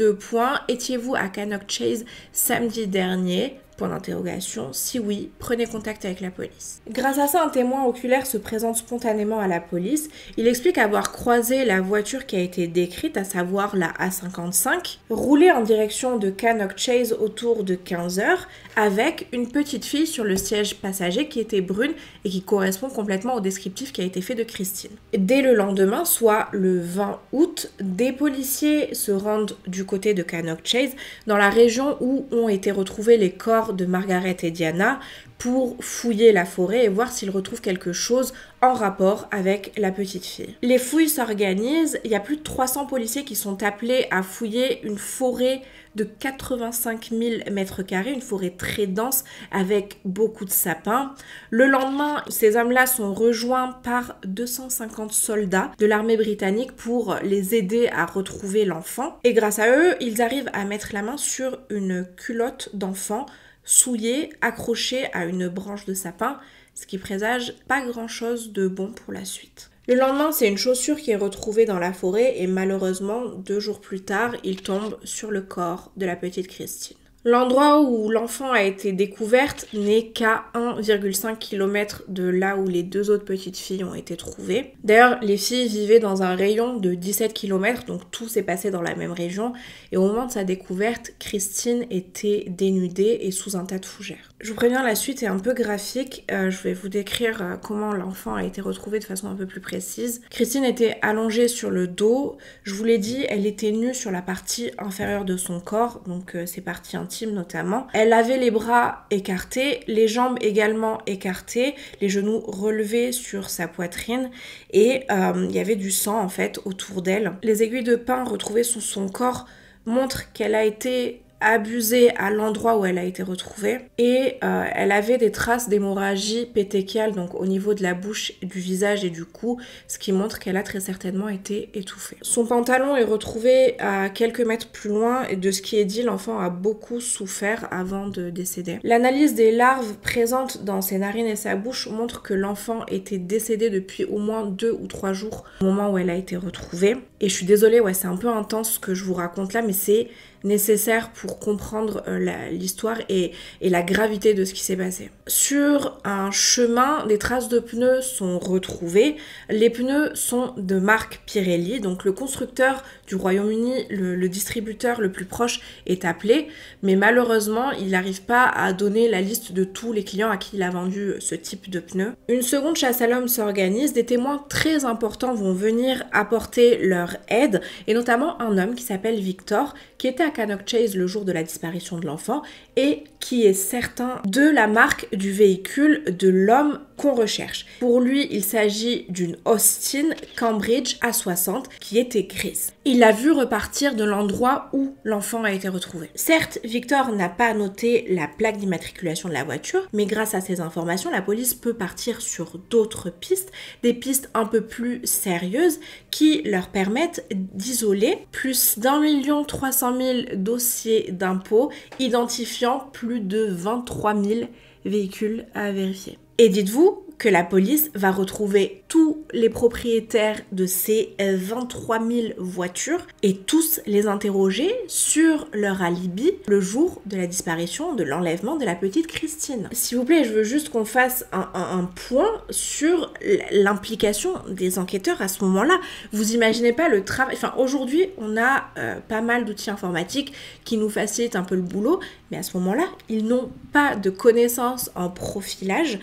étiez-vous à Cannock Chase samedi dernier ? Point d'interrogation. Si oui, prenez contact avec la police. Grâce à ça, un témoin oculaire se présente spontanément à la police. Il explique avoir croisé la voiture qui a été décrite, à savoir la A55, rouler en direction de Cannock Chase autour de 15h avec une petite fille sur le siège passager qui était brune et qui correspond complètement au descriptif qui a été fait de Christine. Dès le lendemain, soit le 20 août, des policiers se rendent du côté de Cannock Chase, dans la région où ont été retrouvés les corps de Margaret et Diana, pour fouiller la forêt et voir s'ils retrouvent quelque chose en rapport avec la petite fille. Les fouilles s'organisent, il y a plus de 300 policiers qui sont appelés à fouiller une forêt de 85 000 mètres carrés, une forêt très dense avec beaucoup de sapins. Le lendemain, ces hommes-là sont rejoints par 250 soldats de l'armée britannique pour les aider à retrouver l'enfant. Et grâce à eux, ils arrivent à mettre la main sur une culotte d'enfant souillée, accrochée à une branche de sapin, ce qui présage pas grand-chose de bon pour la suite. Le lendemain, c'est une chaussure qui est retrouvée dans la forêt et malheureusement, 2 jours plus tard, il tombe sur le corps de la petite Christine. L'endroit où l'enfant a été découverte n'est qu'à 1,5 km de là où les 2 autres petites filles ont été trouvées. D'ailleurs, les filles vivaient dans un rayon de 17 km, donc tout s'est passé dans la même région. Et au moment de sa découverte, Christine était dénudée et sous un tas de fougères. Je vous préviens, la suite est un peu graphique. Je vais vous décrire comment l'enfant a été retrouvé de façon un peu plus précise. Christine était allongée sur le dos. Je vous l'ai dit, elle était nue sur la partie inférieure de son corps, donc ses parties intimes notamment. Elle avait les bras écartés, les jambes également écartées, les genoux relevés sur sa poitrine et il y avait du sang en fait autour d'elle. Les aiguilles de pain retrouvées sur son corps montrent qu'elle a été abusée à l'endroit où elle a été retrouvée et elle avait des traces d'hémorragie pétéchiale donc au niveau de la bouche, du visage et du cou, ce qui montre qu'elle a très certainement été étouffée. Son pantalon est retrouvé à quelques mètres plus loin et de ce qui est dit, l'enfant a beaucoup souffert avant de décéder. L'analyse des larves présentes dans ses narines et sa bouche montre que l'enfant était décédé depuis au moins 2 ou 3 jours au moment où elle a été retrouvée. Et je suis désolée, ouais, c'est un peu intense ce que je vous raconte là, mais c'est nécessaire pour comprendre l'histoire et la gravité de ce qui s'est passé. Sur un chemin, des traces de pneus sont retrouvées. Les pneus sont de marque Pirelli, donc le constructeur du Royaume-Uni, le distributeur le plus proche est appelé, mais malheureusement, il n'arrive pas à donner la liste de tous les clients à qui il a vendu ce type de pneus. Une seconde chasse à l'homme s'organise, des témoins très importants vont venir apporter leur aide, et notamment un homme qui s'appelle Victor, qui était à Cannock Chase le jour de la disparition de l'enfant et qui est certain de la marque du véhicule de l'homme qu'on recherche. Pour lui, il s'agit d'une Austin Cambridge A60 qui était grise. Il l'a vu repartir de l'endroit où l'enfant a été retrouvé. Certes, Victor n'a pas noté la plaque d'immatriculation de la voiture, mais grâce à ces informations, la police peut partir sur d'autres pistes, des pistes un peu plus sérieuses qui leur permettent d'isoler plus d'1 300 000 dossiers d'impôts identifiant plus de 23 000 véhicules à vérifier. Et dites-vous que la police va retrouver tous les propriétaires de ces 23 000 voitures et tous les interroger sur leur alibi le jour de la disparition, de l'enlèvement de la petite Christine. S'il vous plaît, je veux juste qu'on fasse un point sur l'implication des enquêteurs à ce moment-là. Vous imaginez pas le travail... Enfin, aujourd'hui, on a pas mal d'outils informatiques qui nous facilitent un peu le boulot, mais à ce moment-là, ils n'ont pas de connaissances en profilage,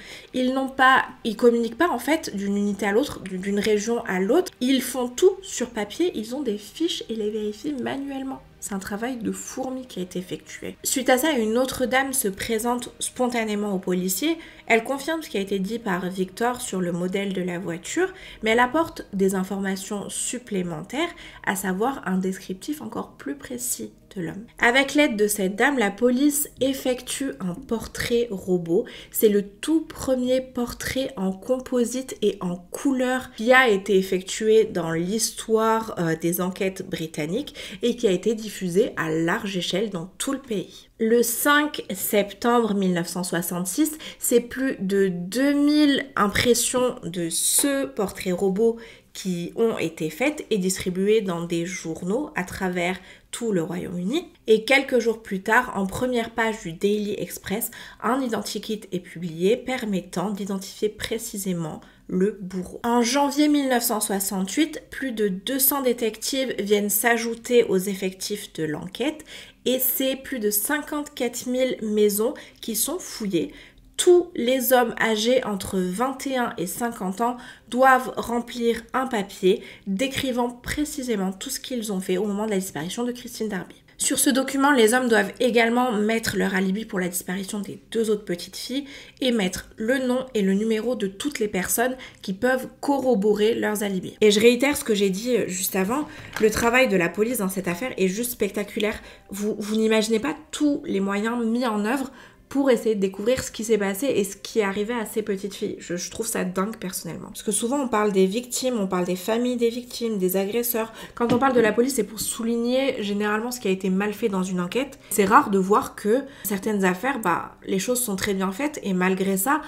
ils communiquent pas en fait d'une unité à l'autre, d'une région à l'autre. Ils font tout sur papier, ils ont des fiches et les vérifient manuellement. C'est un travail de fourmi qui a été effectué. Suite à ça, une autre dame se présente spontanément aux policiers. Elle confirme ce qui a été dit par Victor sur le modèle de la voiture, mais elle apporte des informations supplémentaires, à savoir un descriptif encore plus précis de l'homme. Avec l'aide de cette dame, la police effectue un portrait robot. C'est le tout premier portrait en composite et en couleur qui a été effectué dans l'histoire des enquêtes britanniques et qui a été diffusé à large échelle dans tout le pays. Le 5 septembre 1966, c'est plus de 2000 impressions de ce portrait robot qui ont été faites et distribuées dans des journaux à travers tout le Royaume-Uni. Et quelques jours plus tard, en première page du Daily Express, un identikit est publié permettant d'identifier précisément le bourreau. En janvier 1968, plus de 200 détectives viennent s'ajouter aux effectifs de l'enquête et c'est plus de 54 000 maisons qui sont fouillées. Tous les hommes âgés entre 21 et 50 ans doivent remplir un papier décrivant précisément tout ce qu'ils ont fait au moment de la disparition de Christine Darby. Sur ce document, les hommes doivent également mettre leur alibi pour la disparition des 2 autres petites filles et mettre le nom et le numéro de toutes les personnes qui peuvent corroborer leurs alibis. Et je réitère ce que j'ai dit juste avant, le travail de la police dans cette affaire est juste spectaculaire. Vous n'imaginez pas tous les moyens mis en œuvre pour essayer de découvrir ce qui s'est passé et ce qui est arrivé à ces petites filles. Je trouve ça dingue personnellement. Parce que souvent on parle des victimes, on parle des familles des victimes, des agresseurs. Quand on parle de la police, c'est pour souligner généralement ce qui a été mal fait dans une enquête. C'est rare de voir que certaines affaires, les choses sont très bien faites et malgré ça,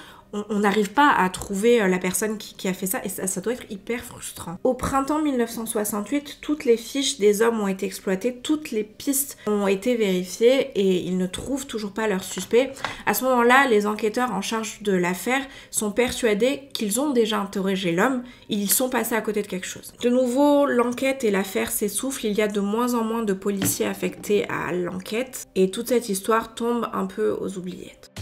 on n'arrive pas à trouver la personne qui a fait ça et ça doit être hyper frustrant. Au printemps 1968, toutes les fiches des hommes ont été exploitées, toutes les pistes ont été vérifiées et ils ne trouvent toujours pas leur suspect. À ce moment-là, les enquêteurs en charge de l'affaire sont persuadés qu'ils ont déjà interrogé l'homme, ils sont passés à côté de quelque chose. De nouveau, l'enquête et l'affaire s'essoufflent, il y a de moins en moins de policiers affectés à l'enquête et toute cette histoire tombe un peu aux oubliettes.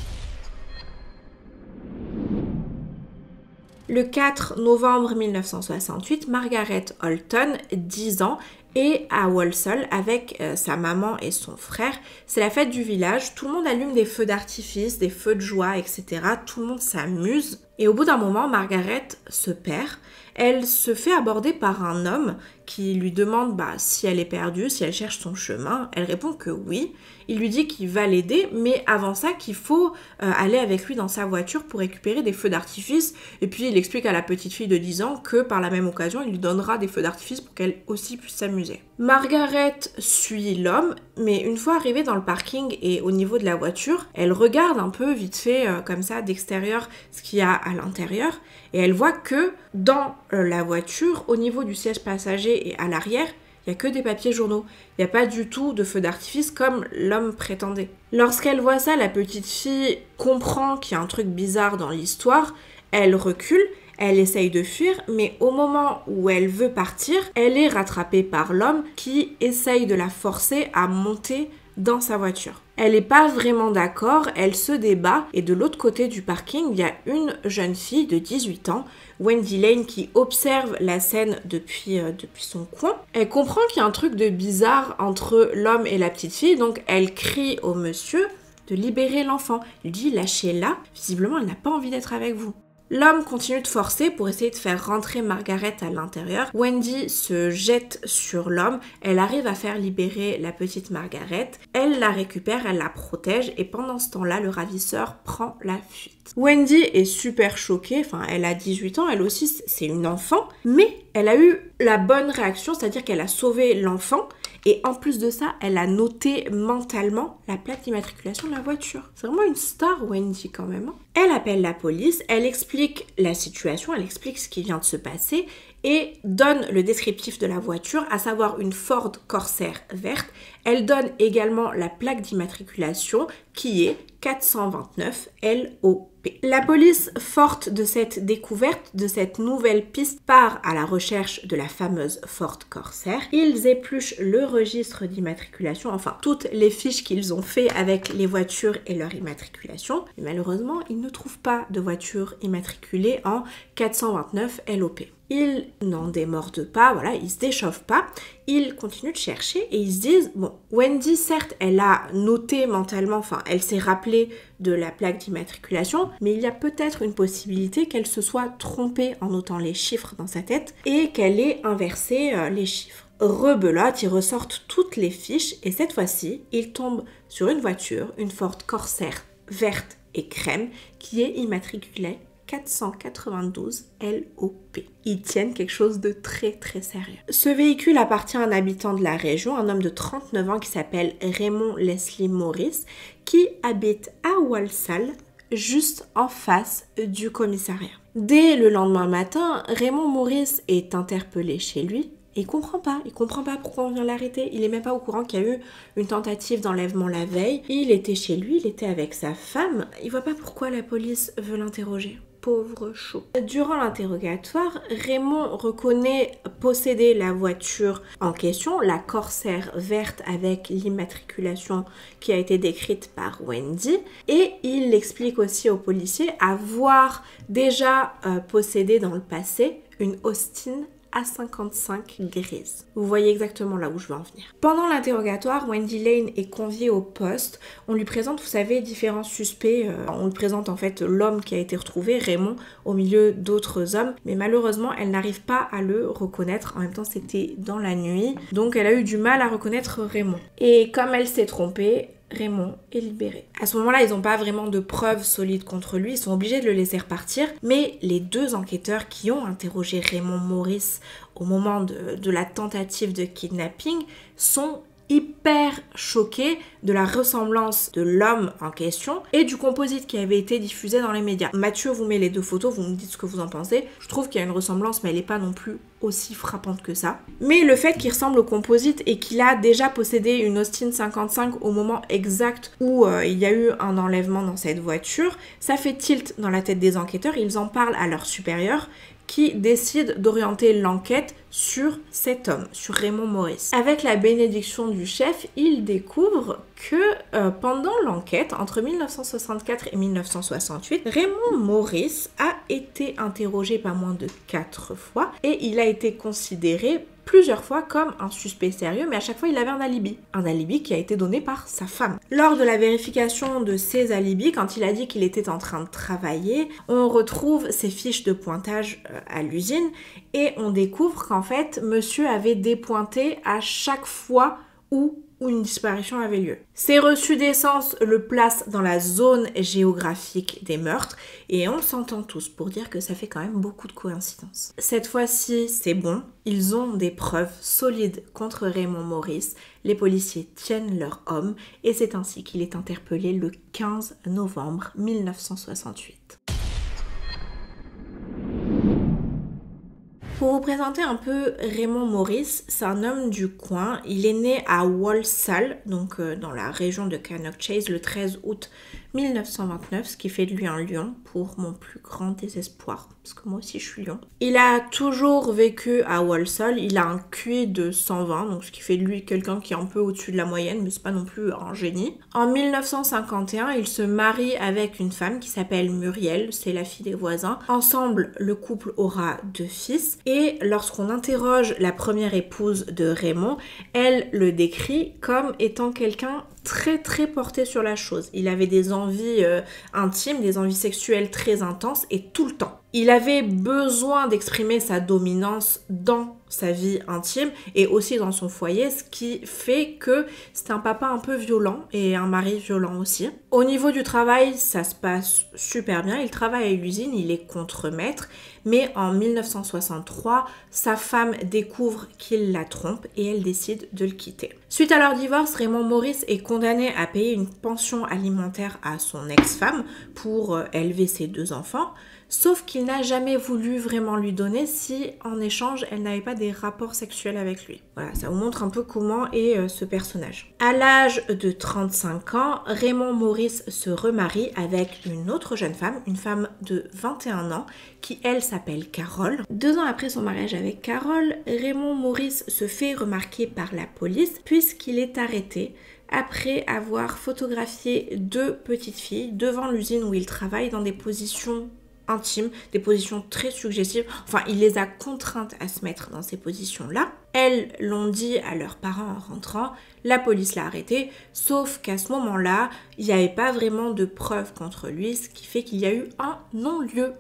Le 4 novembre 1968, Margaret Holton, 10 ans, est à Walsall avec sa maman et son frère. C'est la fête du village, tout le monde allume des feux d'artifice, des feux de joie, etc. Tout le monde s'amuse. Et au bout d'un moment, Margaret se perd. Elle se fait aborder par un homme qui lui demande si elle est perdue, si elle cherche son chemin. Elle répond que oui. Il lui dit qu'il va l'aider, mais avant ça qu'il faut aller avec lui dans sa voiture pour récupérer des feux d'artifice. Et puis il explique à la petite fille de 10 ans que par la même occasion, il lui donnera des feux d'artifice pour qu'elle aussi puisse s'amuser. Margaret suit l'homme, mais une fois arrivée dans le parking et au niveau de la voiture, elle regarde un peu vite fait comme ça d'extérieur ce qu'il y a à l'intérieur et elle voit que dans la voiture, au niveau du siège passager et à l'arrière, il n'y a que des papiers journaux. Il n'y a pas du tout de feu d'artifice comme l'homme prétendait. Lorsqu'elle voit ça, la petite fille comprend qu'il y a un truc bizarre dans l'histoire. Elle recule, elle essaye de fuir, mais au moment où elle veut partir, elle est rattrapée par l'homme qui essaye de la forcer à monter dans sa voiture. Elle n'est pas vraiment d'accord, elle se débat et de l'autre côté du parking, il y a une jeune fille de 18 ans, Wendy Lane, qui observe la scène depuis son coin. Elle comprend qu'il y a un truc de bizarre entre l'homme et la petite fille, donc elle crie au monsieur de libérer l'enfant. Il dit « lâchez-la », visiblement elle n'a pas envie d'être avec vous. L'homme continue de forcer pour essayer de faire rentrer Margaret à l'intérieur. Wendy se jette sur l'homme, elle arrive à faire libérer la petite Margaret, elle la récupère, elle la protège et pendant ce temps-là, le ravisseur prend la fuite. Wendy est super choquée, elle a 18 ans, elle aussi c'est une enfant, mais elle a eu la bonne réaction, c'est-à-dire qu'elle a sauvé l'enfant. Et en plus de ça, elle a noté mentalement la plaque d'immatriculation de la voiture. C'est vraiment une star, Wendy, quand même. Elle appelle la police, elle explique la situation, elle explique ce qui vient de se passer et donne le descriptif de la voiture, à savoir une Ford Corsair verte. Elle donne également la plaque d'immatriculation qui est 429 LOP. La police, forte de cette découverte, de cette nouvelle piste, part à la recherche de la fameuse Ford Corsair. Ils épluchent le registre d'immatriculation, enfin toutes les fiches qu'ils ont fait avec les voitures et leur immatriculation. Et malheureusement, ils ne trouvent pas de voiture immatriculée en 429 LOP. Ils n'en démordent pas, ils se déchauffent pas, ils continuent de chercher et ils se disent, Wendy, certes, elle a noté mentalement, elle s'est rappelée de la plaque d'immatriculation, mais il y a peut-être une possibilité qu'elle se soit trompée en notant les chiffres dans sa tête et qu'elle ait inversé les chiffres. Rebelote, ils ressortent toutes les fiches et cette fois-ci, ils tombent sur une voiture, une Ford Corsair verte et crème qui est immatriculée 492 LOP. Ils tiennent quelque chose de très très sérieux. Ce véhicule appartient à un habitant de la région, un homme de 39 ans qui s'appelle Raymond Leslie Morris, qui habite à Walsall, juste en face du commissariat. Dès le lendemain matin, Raymond Morris est interpellé chez lui. Il comprend pas pourquoi on vient l'arrêter. Il est même pas au courant qu'il y a eu une tentative d'enlèvement la veille. Il était chez lui, il était avec sa femme. Il voit pas pourquoi la police veut l'interroger. Pauvre chou. Durant l'interrogatoire, Raymond reconnaît posséder la voiture en question, la Corsair verte avec l'immatriculation qui a été décrite par Wendy, et il explique aussi aux policiers avoir déjà possédé dans le passé une Austin à 55 grises. Vous voyez exactement là où je veux en venir. Pendant l'interrogatoire, Wendy Lane est conviée au poste. On lui présente, vous savez, différents suspects. On lui présente en fait l'homme qui a été retrouvé, Raymond, au milieu d'autres hommes. Mais malheureusement, elle n'arrive pas à le reconnaître. En même temps, c'était dans la nuit. Donc, elle a eu du mal à reconnaître Raymond. Et comme elle s'est trompée, Raymond est libéré. À ce moment-là, ils n'ont pas vraiment de preuves solides contre lui, ils sont obligés de le laisser repartir, mais les deux enquêteurs qui ont interrogé Raymond Morris au moment de la tentative de kidnapping sont hyper choqués de la ressemblance de l'homme en question et du composite qui avait été diffusé dans les médias. Mathieu vous met les deux photos, vous me dites ce que vous en pensez. Je trouve qu'il y a une ressemblance, mais elle n'est pas non plus aussi frappante que ça. Mais le fait qu'il ressemble au composite et qu'il a déjà possédé une Austin 55 au moment exact où il y a eu un enlèvement dans cette voiture, ça fait tilt dans la tête des enquêteurs. Ils en parlent à leurs supérieurs qui décide d'orienter l'enquête sur cet homme, sur Raymond Morris. Avec la bénédiction du chef, il découvre que pendant l'enquête, entre 1964 et 1968, Raymond Morris a été interrogé pas moins de 4 fois et il a été considéré plusieurs fois comme un suspect sérieux, mais à chaque fois il avait un alibi. Un alibi qui a été donné par sa femme. Lors de la vérification de ses alibis, quand il a dit qu'il était en train de travailler, on retrouve ses fiches de pointage à l'usine et on découvre qu'en fait, monsieur avait dépointé à chaque fois où une disparition avait lieu. Ses reçus d'essence le placent dans la zone géographique des meurtres et on s'entend tous pour dire que ça fait quand même beaucoup de coïncidences. Cette fois-ci, c'est bon, ils ont des preuves solides contre Raymond Morris, les policiers tiennent leur homme et c'est ainsi qu'il est interpellé le 15 novembre 1968. Pour vous présenter un peu Raymond Morris, c'est un homme du coin. Il est né à Walsall, donc dans la région de Cannock Chase, le 13 août 1929, ce qui fait de lui un lion pour mon plus grand désespoir, parce que moi aussi je suis lion. Il a toujours vécu à Walsall, il a un QI de 120, donc ce qui fait de lui quelqu'un qui est un peu au-dessus de la moyenne, mais c'est pas non plus un génie. En 1951, il se marie avec une femme qui s'appelle Muriel, c'est la fille des voisins. Ensemble, le couple aura 2 fils, et lorsqu'on interroge la première épouse de Raymond, elle le décrit comme étant quelqu'un très porté sur la chose. Il avait des envies intimes, des envies sexuelles très intenses et tout le temps. Il avait besoin d'exprimer sa dominance dans sa vie intime et aussi dans son foyer, ce qui fait que c'est un papa un peu violent et un mari violent aussi. Au niveau du travail, ça se passe super bien. Il travaille à l'usine, il est contremaître, mais en 1963, sa femme découvre qu'il la trompe et elle décide de le quitter. Suite à leur divorce, Raymond Morris est condamné à payer une pension alimentaire à son ex-femme pour élever ses 2 enfants. Sauf qu'il n'a jamais voulu vraiment lui donner si, en échange, elle n'avait pas des rapports sexuels avec lui. Voilà, ça vous montre un peu comment est ce personnage. À l'âge de 35 ans, Raymond Morris se remarie avec une autre jeune femme, une femme de 21 ans, qui elle s'appelle Carole. 2 ans après son mariage avec Carole, Raymond Morris se fait remarquer par la police puisqu'il est arrêté après avoir photographié 2 petites filles devant l'usine où il travaille dans des positions intimes, des positions très suggestives. Enfin, il les a contraintes à se mettre dans ces positions-là. Elles l'ont dit à leurs parents en rentrant, la police l'a arrêté, sauf qu'à ce moment-là, il n'y avait pas vraiment de preuves contre lui, ce qui fait qu'il y a eu un non-lieu.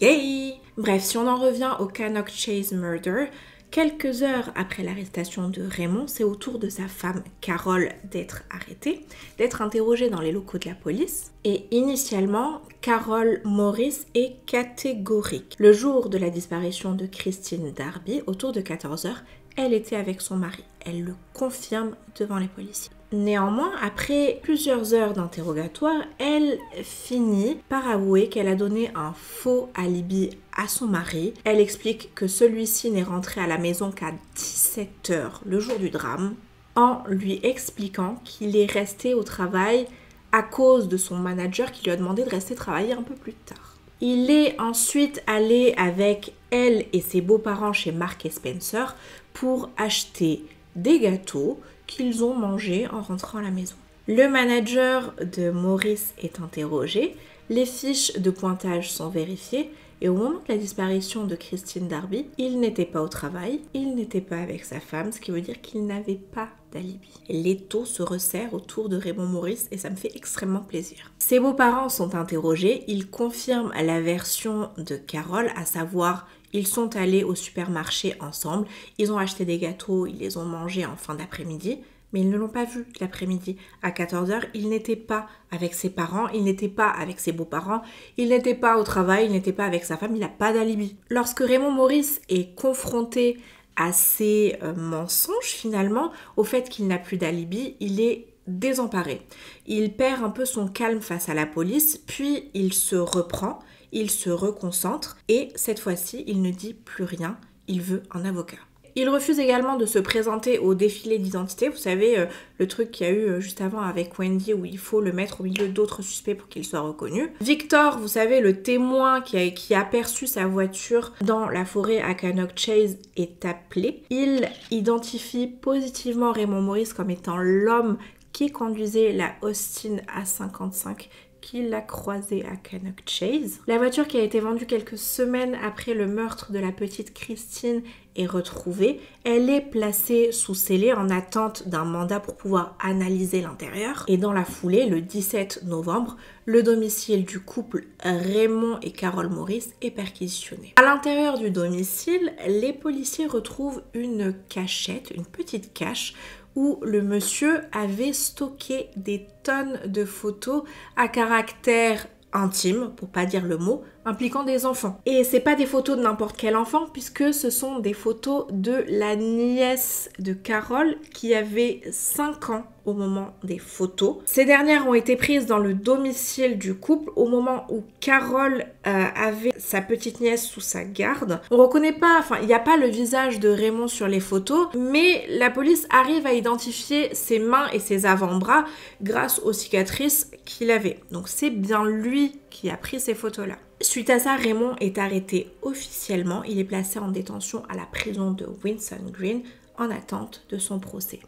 Yay! Bref, si on en revient au Cannock Chase Murder, quelques heures après l'arrestation de Raymond, c'est au tour de sa femme Carole d'être arrêtée, d'être interrogée dans les locaux de la police. Et initialement, Carole Morris est catégorique. Le jour de la disparition de Christine Darby, autour de 14h, elle était avec son mari. Elle le confirme devant les policiers. Néanmoins, après plusieurs heures d'interrogatoire, elle finit par avouer qu'elle a donné un faux alibi à son mari. Elle explique que celui-ci n'est rentré à la maison qu'à 17h le jour du drame, en lui expliquant qu'il est resté au travail à cause de son manager qui lui a demandé de rester travailler un peu plus tard. Il est ensuite allé avec elle et ses beaux-parents chez Marks & Spencer pour acheter des gâteaux qu'ils ont mangés en rentrant à la maison. Le manager de Morris est interrogé, les fiches de pointage sont vérifiées Et au moment de la disparition de Christine Darby, il n'était pas au travail, il n'était pas avec sa femme, ce qui veut dire qu'il n'avait pas d'alibi. L'étau se resserre autour de Raymond Maurice et ça me fait extrêmement plaisir. Ses beaux-parents sont interrogés, ils confirment la version de Carole, à savoir ils sont allés au supermarché ensemble, ils ont acheté des gâteaux, ils les ont mangés en fin d'après-midi, mais ils ne l'ont pas vu l'après-midi. À 14h, il n'était pas avec ses parents, il n'était pas avec ses beaux-parents, il n'était pas au travail, il n'était pas avec sa femme, il n'a pas d'alibi. Lorsque Raymond Maurice est confronté à ces mensonges finalement, au fait qu'il n'a plus d'alibi, il est désemparé. Il perd un peu son calme face à la police, puis il se reprend, il se reconcentre et cette fois-ci, il ne dit plus rien, il veut un avocat. Il refuse également de se présenter au défilé d'identité. Vous savez, le truc qu'il y a eu juste avant avec Wendy où il faut le mettre au milieu d'autres suspects pour qu'il soit reconnu. Victor, vous savez, le témoin qui a aperçu sa voiture dans la forêt à Cannock Chase est appelé. Il identifie positivement Raymond Maurice comme étant l'homme qui conduisait la Austin A55 qu'il a croisé à Cannock Chase. La voiture qui a été vendue quelques semaines après le meurtre de la petite Christine est retrouvée. Elle est placée sous scellé en attente d'un mandat pour pouvoir analyser l'intérieur. Et dans la foulée, le 17 novembre, le domicile du couple Raymond et Carole Maurice est perquisitionné. À l'intérieur du domicile, les policiers retrouvent une cachette, une petite cache, où le monsieur avait stocké des tonnes de photos à caractère intime, pour pas dire le mot, impliquant des enfants. Et c'est pas des photos de n'importe quel enfant, puisque ce sont des photos de la nièce de Carole qui avait 5 ans au moment des photos. Ces dernières ont été prises dans le domicile du couple au moment où Carole avait sa petite nièce sous sa garde. On reconnaît pas, enfin il n'y a pas le visage de Raymond sur les photos, mais la police arrive à identifier ses mains et ses avant-bras grâce aux cicatrices qu'il avait. Donc c'est bien lui qui a pris ces photos-là. Suite à ça, Raymond est arrêté officiellement. Il est placé en détention à la prison de Winson Green en attente de son procès.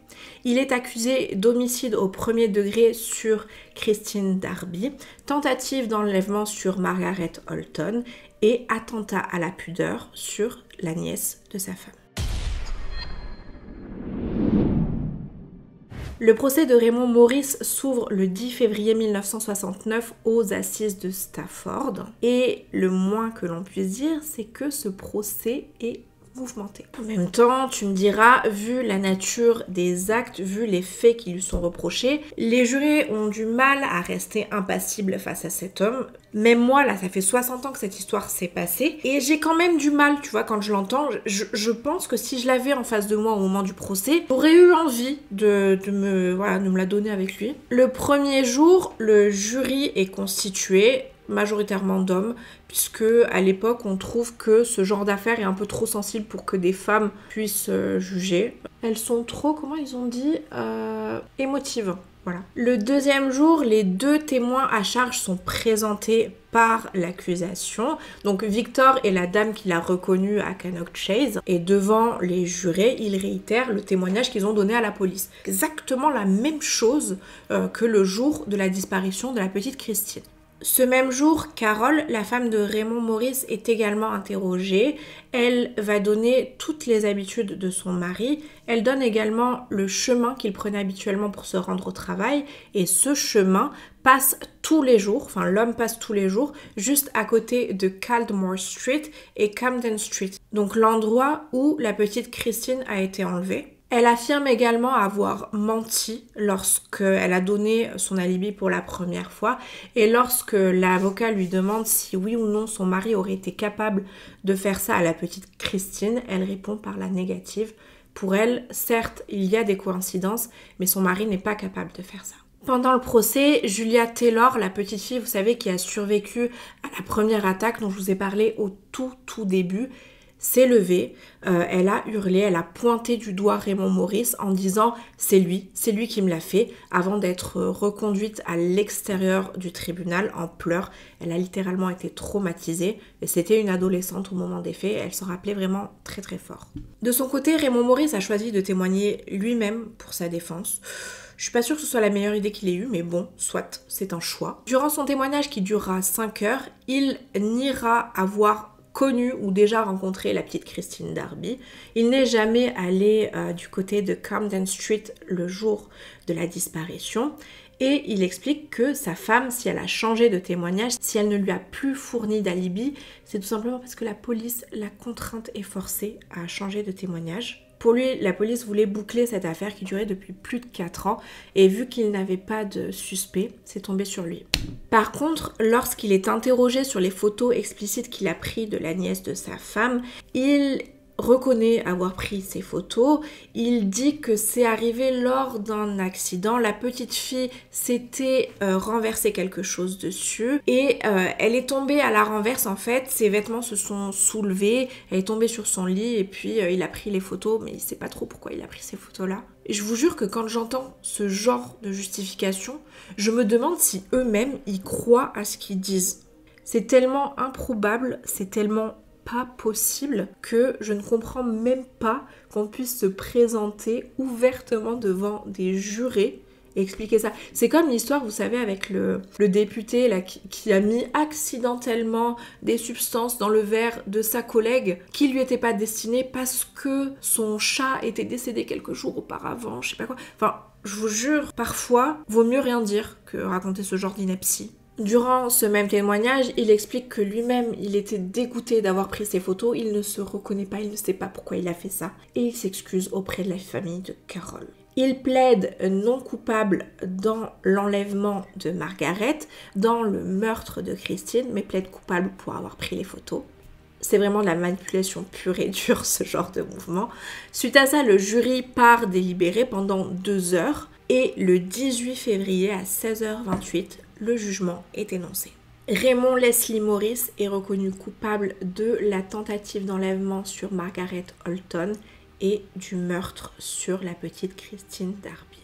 Il est accusé d'homicide au premier degré sur Christine Darby, tentative d'enlèvement sur Margaret Holton et attentat à la pudeur sur la nièce de sa femme. Le procès de Raymond Maurice s'ouvre le 10 février 1969 aux assises de Stafford. Et le moins que l'on puisse dire, c'est que ce procès est mouvementé. En même temps, tu me diras, vu la nature des actes, vu les faits qui lui sont reprochés, les jurés ont du mal à rester impassibles face à cet homme. Même moi, là, ça fait 60 ans que cette histoire s'est passée et j'ai quand même du mal, tu vois, quand je l'entends. Je pense que si je l'avais en face de moi au moment du procès, j'aurais eu envie de me la donner avec lui. Le premier jour, le jury est constitué majoritairement d'hommes, puisque à l'époque on trouve que ce genre d'affaire est un peu trop sensible pour que des femmes puissent juger. Elles sont trop, comment ils ont dit, émotives. Voilà. Le deuxième jour, les 2 témoins à charge sont présentés par l'accusation. Donc Victor et la dame qui l'a reconnu à Cannock Chase. Et devant les jurés, ils réitèrent le témoignage qu'ils ont donné à la police. Exactement la même chose que le jour de la disparition de la petite Christine. Ce même jour, Carole, la femme de Raymond Maurice, est également interrogée. Elle va donner toutes les habitudes de son mari. Elle donne également le chemin qu'il prenait habituellement pour se rendre au travail. Et ce chemin passe tous les jours, enfin l'homme passe tous les jours, juste à côté de Caldmore Street et Camden Street. Donc l'endroit où la petite Christine a été enlevée. Elle affirme également avoir menti lorsqu'elle a donné son alibi pour la première fois et lorsque l'avocat lui demande si oui ou non son mari aurait été capable de faire ça à la petite Christine, elle répond par la négative. Pour elle, certes, il y a des coïncidences, mais son mari n'est pas capable de faire ça. Pendant le procès, Julia Taylor, la petite fille, vous savez, qui a survécu à la première attaque dont je vous ai parlé au tout début, s'est levée, elle a hurlé, elle a pointé du doigt Raymond Maurice en disant « c'est lui qui me l'a fait » avant d'être reconduite à l'extérieur du tribunal en pleurs. Elle a littéralement été traumatisée et c'était une adolescente au moment des faits, elle s'en rappelait vraiment très fort. De son côté, Raymond Maurice a choisi de témoigner lui-même pour sa défense. Je suis pas sûre que ce soit la meilleure idée qu'il ait eue, mais bon, soit, c'est un choix. Durant son témoignage qui durera 5 heures, il niera avoir connu ou déjà rencontré la petite Christine Darby. Il n'est jamais allé du côté de Camden Street le jour de la disparition. Et il explique que sa femme, si elle a changé de témoignage, si elle ne lui a plus fourni d'alibi, c'est tout simplement parce que la police l'a contrainte et forcée à changer de témoignage. Pour lui, la police voulait boucler cette affaire qui durait depuis plus de 4 ans et vu qu'il n'avait pas de suspect, c'est tombé sur lui. Par contre, lorsqu'il est interrogé sur les photos explicites qu'il a prises de la nièce de sa femme, il reconnaît avoir pris ces photos. Il dit que c'est arrivé lors d'un accident. La petite fille s'était renversé quelque chose dessus et elle est tombée à la renverse en fait. Ses vêtements se sont soulevés. Elle est tombée sur son lit et puis il a pris les photos mais il sait pas trop pourquoi il a pris ces photos-là. Et je vous jure que quand j'entends ce genre de justification, je me demande si eux-mêmes y croient à ce qu'ils disent. C'est tellement improbable, c'est tellement pas possible que je ne comprends même pas qu'on puisse se présenter ouvertement devant des jurés et expliquer ça. C'est comme l'histoire, vous savez, avec le député là, qui a mis accidentellement des substances dans le verre de sa collègue qui lui était pas destiné parce que son chat était décédé quelques jours auparavant, je sais pas quoi. Enfin, je vous jure, parfois, vaut mieux rien dire que raconter ce genre d'ineptie. Durant ce même témoignage, il explique que lui-même, il était dégoûté d'avoir pris ces photos, il ne se reconnaît pas, il ne sait pas pourquoi il a fait ça, et il s'excuse auprès de la famille de Carol. Il plaide non coupable dans l'enlèvement de Margaret, dans le meurtre de Christine, mais plaide coupable pour avoir pris les photos. C'est vraiment de la manipulation pure et dure, ce genre de mouvement. Suite à ça, le jury part délibérer pendant 2 heures, et le 18 février à 16h28, le jugement est énoncé. Raymond Leslie Morris est reconnu coupable de la tentative d'enlèvement sur Margaret Holton et du meurtre sur la petite Christine Darby.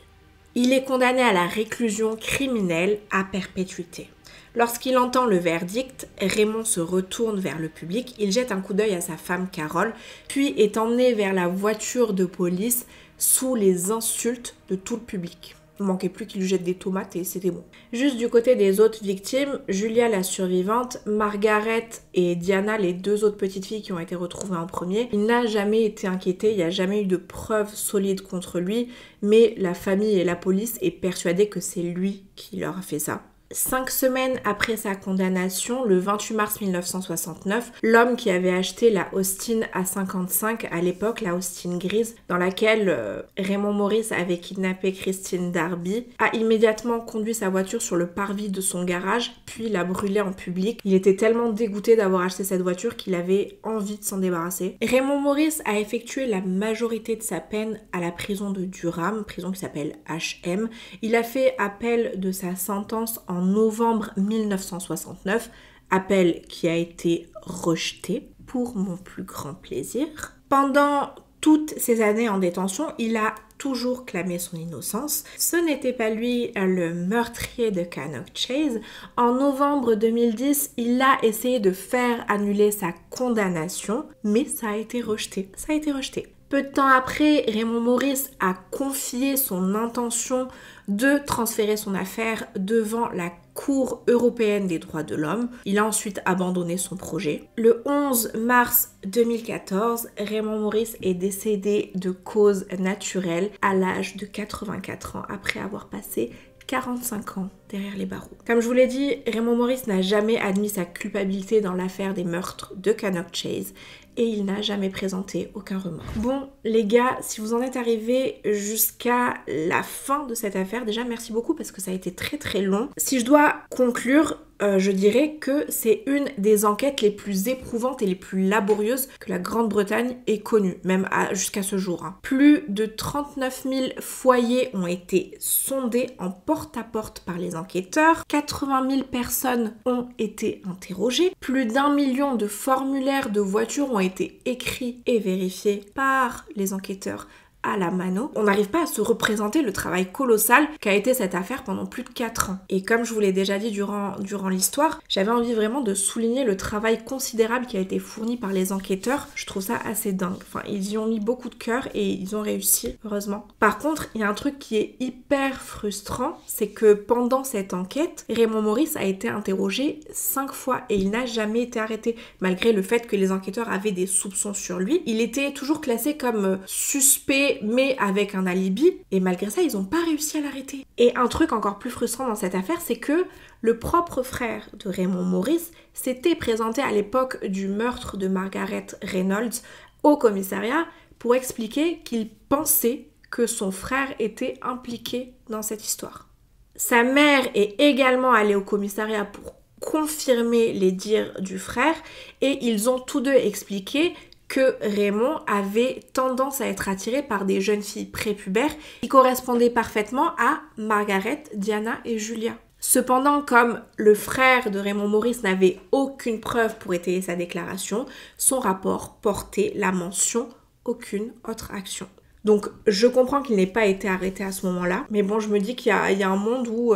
Il est condamné à la réclusion criminelle à perpétuité. Lorsqu'il entend le verdict, Raymond se retourne vers le public, il jette un coup d'œil à sa femme Carol, puis est emmené vers la voiture de police sous les insultes de tout le public. Il ne manquait plus qu'il lui jette des tomates et c'était bon. Juste du côté des autres victimes, Julia la survivante, Margaret et Diana, les 2 autres petites filles qui ont été retrouvées en premier, il n'a jamais été inquiété, il n'y a jamais eu de preuves solides contre lui, mais la famille et la police est persuadée que c'est lui qui leur a fait ça. 5 semaines après sa condamnation, le 28 mars 1969, l'homme qui avait acheté la Austin A55 à l'époque, la Austin grise, dans laquelle Raymond Morris avait kidnappé Christine Darby, a immédiatement conduit sa voiture sur le parvis de son garage, puis l'a brûlée en public. Il était tellement dégoûté d'avoir acheté cette voiture qu'il avait envie de s'en débarrasser. Raymond Morris a effectué la majorité de sa peine à la prison de Durham, prison qui s'appelle HM. Il a fait appel de sa sentence en novembre 1969, appel qui a été rejeté pour mon plus grand plaisir. Pendant toutes ces années en détention, il a toujours clamé son innocence. Ce n'était pas lui le meurtrier de Cannock Chase. En novembre 2010, il a essayé de faire annuler sa condamnation, mais ça a été rejeté. Ça a été rejeté. Peu de temps après, Raymond Morris a confié son intention de transférer son affaire devant la Cour européenne des droits de l'homme. Il a ensuite abandonné son projet. Le 11 mars 2014, Raymond Morris est décédé de cause naturelle à l'âge de 84 ans après avoir passé 45 ans derrière les barreaux. Comme je vous l'ai dit, Raymond Morris n'a jamais admis sa culpabilité dans l'affaire des meurtres de Cannock Chase et il n'a jamais présenté aucun remords. Bon, les gars, si vous en êtes arrivés jusqu'à la fin de cette affaire, déjà merci beaucoup parce que ça a été très très long. Si je dois conclure, je dirais que c'est une des enquêtes les plus éprouvantes et les plus laborieuses que la Grande-Bretagne ait connue, même jusqu'à ce jour. Plus de 39 000 foyers ont été sondés en porte-à-porte par les enquêteurs, 80 000 personnes ont été interrogées, plus d'1 million de formulaires de voitures ont été écrits et vérifiés par les enquêteurs à la mano. On n'arrive pas à se représenter le travail colossal qu'a été cette affaire pendant plus de 4 ans. Et comme je vous l'ai déjà dit durant l'histoire, j'avais envie vraiment de souligner le travail considérable qui a été fourni par les enquêteurs. Je trouve ça assez dingue. Enfin, ils y ont mis beaucoup de cœur et ils ont réussi, heureusement. Par contre, il y a un truc qui est hyper frustrant, c'est que pendant cette enquête, Raymond Maurice a été interrogé 5 fois et il n'a jamais été arrêté. Malgré le fait que les enquêteurs avaient des soupçons sur lui, il était toujours classé comme suspect mais avec un alibi et malgré ça, ils n'ont pas réussi à l'arrêter. Et un truc encore plus frustrant dans cette affaire, c'est que le propre frère de Raymond Maurice s'était présenté à l'époque du meurtre de Margaret Reynolds au commissariat pour expliquer qu'il pensait que son frère était impliqué dans cette histoire. Sa mère est également allée au commissariat pour confirmer les dires du frère et ils ont tous deux expliqué que Raymond avait tendance à être attiré par des jeunes filles prépubères qui correspondaient parfaitement à Margaret, Diana et Julia. Cependant, comme le frère de Raymond Maurice n'avait aucune preuve pour étayer sa déclaration, son rapport portait la mention « aucune autre action ». Donc je comprends qu'il n'ait pas été arrêté à ce moment-là, mais bon, je me dis qu'il y a un monde où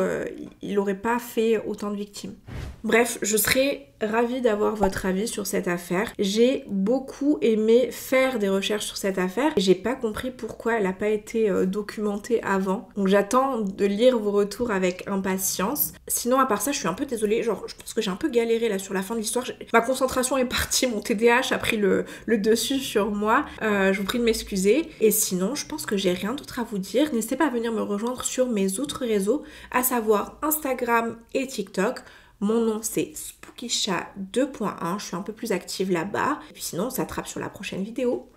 il n'aurait pas fait autant de victimes. Bref, je serais ravie d'avoir votre avis sur cette affaire. J'ai beaucoup aimé faire des recherches sur cette affaire. J'ai pas compris pourquoi elle n'a pas été documentée avant. Donc j'attends de lire vos retours avec impatience. Sinon, à part ça, je suis un peu désolée. Genre, je pense que j'ai un peu galéré là sur la fin de l'histoire. Ma concentration est partie, mon TDAH a pris le dessus sur moi. Je vous prie de m'excuser. Et sinon, je pense que j'ai rien d'autre à vous dire. N'hésitez pas à venir me rejoindre sur mes autres réseaux, à savoir Instagram et TikTok. Mon nom c'est SpookyChat 2.1, je suis un peu plus active là-bas. Et puis sinon on s'attrape sur la prochaine vidéo.